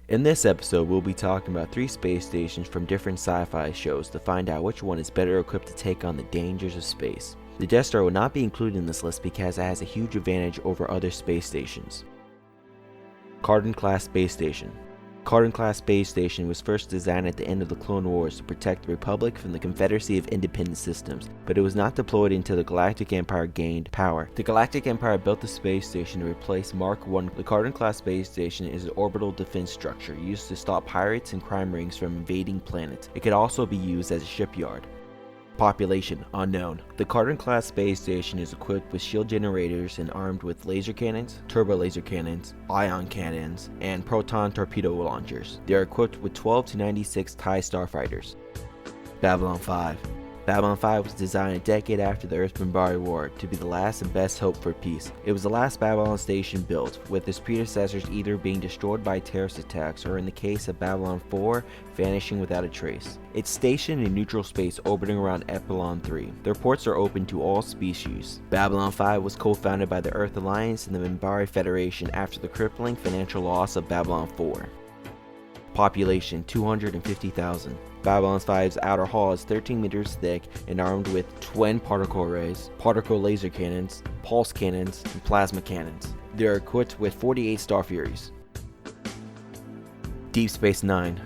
In this episode, we'll be talking about 3 space stations from different sci-fi shows to find out which one is better equipped to take on the dangers of space. The Death Star will not be included in this list because it has a huge advantage over other space stations. Cardan-class space station. Cardan-class space station was first designed at the end of the Clone Wars to protect the Republic from the Confederacy of Independent Systems, but it was not deployed until the Galactic Empire gained power. The Galactic Empire built the space station to replace Mark I. The Cardan-class space station is an orbital defense structure used to stop pirates and crime rings from invading planets. It could also be used as a shipyard. Population unknown. The Cardan-class space station is equipped with shield generators and armed with laser cannons, turbo laser cannons, ion cannons, and proton torpedo launchers. They are equipped with 12 to 96 TIE starfighters. Babylon 5. Babylon 5 was designed a decade after the Earth-Minbari War to be the last and best hope for peace. It was the last Babylon station built, with its predecessors either being destroyed by terrorist attacks or, in the case of Babylon 4, vanishing without a trace. It's stationed in neutral space orbiting around Epsilon 3. Their ports are open to all species. Babylon 5 was co-founded by the Earth Alliance and the Minbari Federation after the crippling financial loss of Babylon 4. Population 250,000. Babylon 5's outer hull is 13 meters thick and armed with twin particle arrays, particle laser cannons, pulse cannons, and plasma cannons. They are equipped with 48 Star Furies. Deep Space Nine.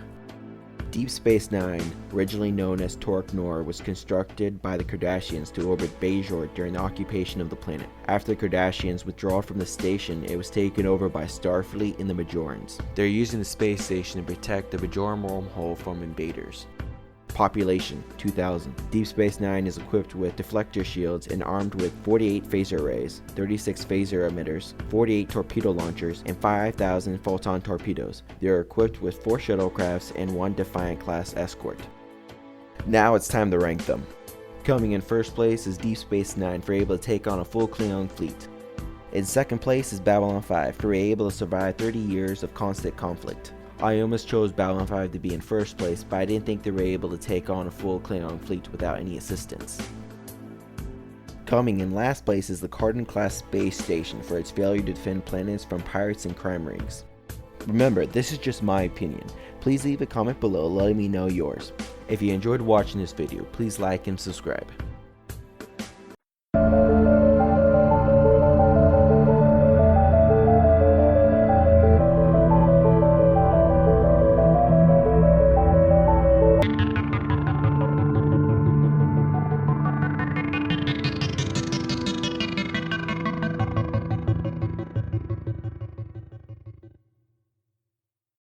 Deep Space Nine, originally known as Torque Nor, was constructed by the Cardassians to orbit Bajor during the occupation of the planet. After the Cardassians withdrew from the station, it was taken over by Starfleet and the Bajorans. They're using the space station to protect the Bajoran wormhole from invaders. Population 2,000. Deep Space Nine is equipped with deflector shields and armed with 48 phaser arrays, 36 phaser emitters, 48 torpedo launchers, and 5,000 photon torpedoes. They are equipped with 4 shuttlecrafts and 1 Defiant-class escort. Now it's time to rank them. Coming in first place is Deep Space Nine for able to take on a full Klingon fleet. In second place is Babylon 5 for able to survive 30 years of constant conflict. I almost chose Babylon 5 to be in first place, but I didn't think they were able to take on a full Klingon fleet without any assistance. Coming in last place is the Cardan-class space station for its failure to defend planets from pirates and crime rings. Remember, this is just my opinion. Please leave a comment below letting me know yours. If you enjoyed watching this video, please like and subscribe.